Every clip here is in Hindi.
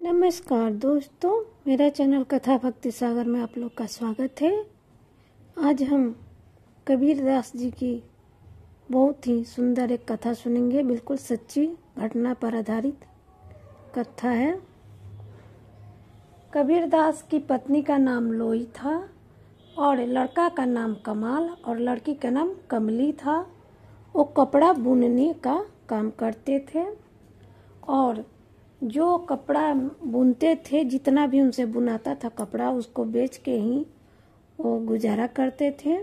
नमस्कार दोस्तों, मेरा चैनल कथा भक्ति सागर में आप लोग का स्वागत है। आज हम कबीर दास जी की बहुत ही सुंदर एक कथा सुनेंगे। बिल्कुल सच्ची घटना पर आधारित कथा है। कबीर दास की पत्नी का नाम लोई था और लड़का का नाम कमाल और लड़की का नाम कमली था। वो कपड़ा बुनने का काम करते थे और जो कपड़ा बुनते थे, जितना भी उनसे बुनाता था कपड़ा, उसको बेच के ही वो गुजारा करते थे।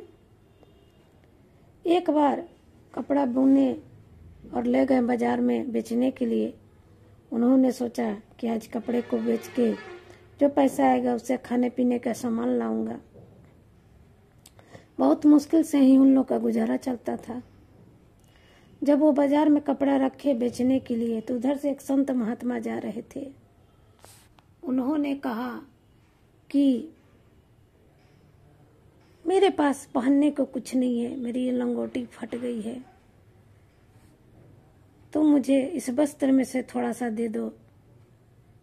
एक बार कपड़ा बुने और ले गए बाजार में बेचने के लिए। उन्होंने सोचा कि आज कपड़े को बेच के जो पैसा आएगा उससे खाने पीने का सामान लाऊंगा। बहुत मुश्किल से ही उन लोग का गुजारा चलता था। जब वो बाजार में कपड़ा रखे बेचने के लिए तो उधर से एक संत महात्मा जा रहे थे। उन्होंने कहा कि मेरे पास पहनने को कुछ नहीं है, मेरी ये लंगोटी फट गई है, तो मुझे इस वस्त्र में से थोड़ा सा दे दो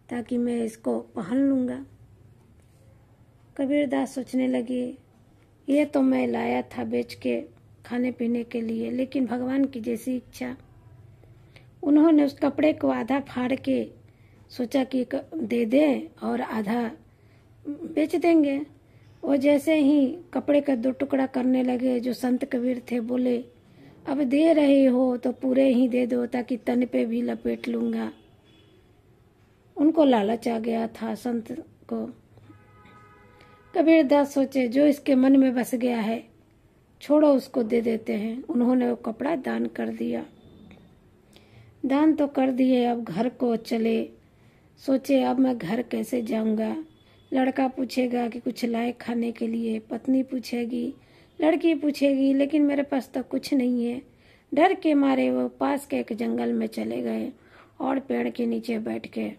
ताकि मैं इसको पहन लूंगा। कबीर दास सोचने लगे, ये तो मैं लाया था बेच के खाने पीने के लिए, लेकिन भगवान की जैसी इच्छा। उन्होंने उस कपड़े को आधा फाड़ के सोचा कि दे दें और आधा बेच देंगे। वो जैसे ही कपड़े का दो टुकड़ा करने लगे, जो संत कबीर थे बोले, अब दे रहे हो तो पूरे ही दे दो ताकि तन पे भी लपेट लूंगा। उनको लालच आ गया था संत को। कबीर दास सोचे, जो इसके मन में बस गया है छोड़ो, उसको दे देते हैं। उन्होंने वो कपड़ा दान कर दिया। दान तो कर दिए, अब घर को चले। सोचे अब मैं घर कैसे जाऊंगा। लड़का पूछेगा कि कुछ लाए खाने के लिए, पत्नी पूछेगी, लड़की पूछेगी, लेकिन मेरे पास तो कुछ नहीं है। डर के मारे वो पास के एक जंगल में चले गए और पेड़ के नीचे बैठ के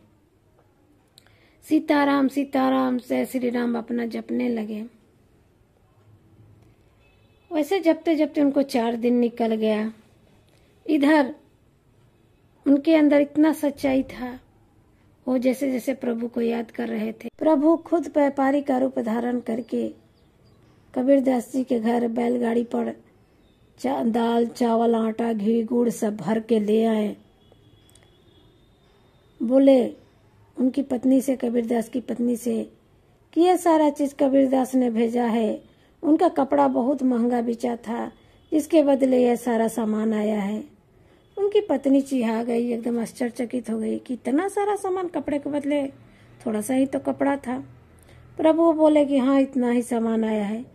सीताराम सीताराम जय श्री राम अपना जपने लगे। वैसे जपते जपते उनको 4 दिन निकल गया। इधर उनके अंदर इतना सच्चाई था, वो जैसे जैसे प्रभु को याद कर रहे थे। प्रभु खुद व्यापारी का रूप धारण करके कबीर दास जी के घर बैलगाड़ी पर दाल चावल आटा घी गुड़ सब भर के ले आए। बोले उनकी पत्नी से, कबीर दास की पत्नी से, कि ये सारा चीज कबीर दास ने भेजा है। उनका कपड़ा बहुत महंगा बिचा था, जिसके बदले यह सारा सामान आया है। उनकी पत्नी चिढ़ा गई, एकदम आश्चर्यचकित हो गई कि इतना सारा सामान कपड़े के बदले, थोड़ा सा ही तो कपड़ा था। प्रभु बोले कि हाँ, इतना ही सामान आया है,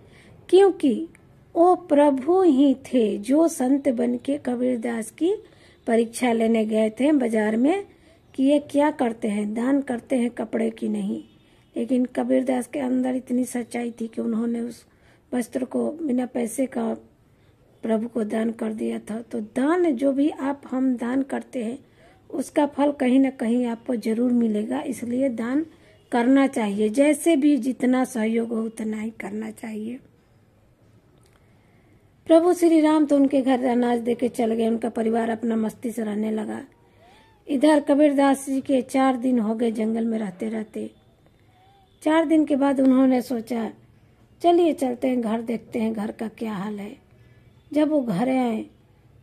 क्योंकि वो प्रभु ही थे जो संत बन के कबीर दास की परीक्षा लेने गए थे बाजार में कि ये क्या करते हैं, दान करते हैं कपड़े की नहीं। लेकिन कबीर दास के अंदर इतनी सच्चाई थी कि उन्होंने उस वस्त्र को बिना पैसे का प्रभु को दान कर दिया था। तो दान जो भी हम दान करते हैं उसका फल कहीं न कहीं आपको जरूर मिलेगा, इसलिए दान करना चाहिए। जैसे भी जितना सहयोग हो उतना ही करना चाहिए। प्रभु श्री राम तो उनके घर अनाज देके चल गए, उनका परिवार अपना मस्ती से रहने लगा। इधर कबीर दास जी के 4 दिन हो गए जंगल में रहते रहते। 4 दिन के बाद उन्होंने सोचा, चलिए चलते हैं घर, देखते हैं घर का क्या हाल है। जब वो घर आए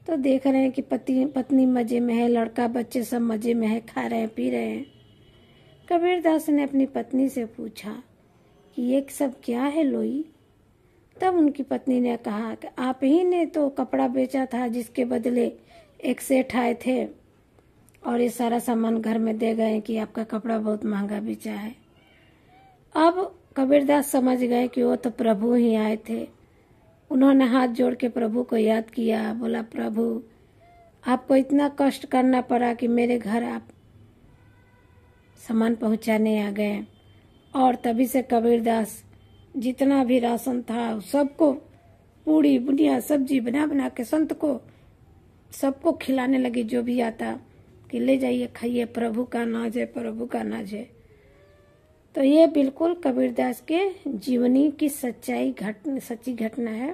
तो देख रहे हैं कि पत्नी मजे में है, लड़का बच्चे सब मजे में है, खा रहे हैं पी रहे हैं। कबीर दास ने अपनी पत्नी से पूछा कि ये सब क्या है लोई। तब उनकी पत्नी ने कहा कि आप ही ने तो कपड़ा बेचा था, जिसके बदले एक सेठ आए थे और ये सारा सामान घर में दे गए कि आपका कपड़ा बहुत महंगा बेचा है। अब कबीर दास समझ गए कि वो तो प्रभु ही आए थे। उन्होंने हाथ जोड़ के प्रभु को याद किया। बोला, प्रभु आपको इतना कष्ट करना पड़ा कि मेरे घर आप सामान पहुंचाने आ गए। और तभी से कबीर दास जितना भी राशन था सबको पूड़ी बुनिया सब्जी बना बना के संत को सबको खिलाने लगे, जो भी आता कि ले जाइए खाइए, प्रभु का नाज है, प्रभु का नाज है। तो ये बिल्कुल कबीर दास के जीवनी की सच्ची घटना है।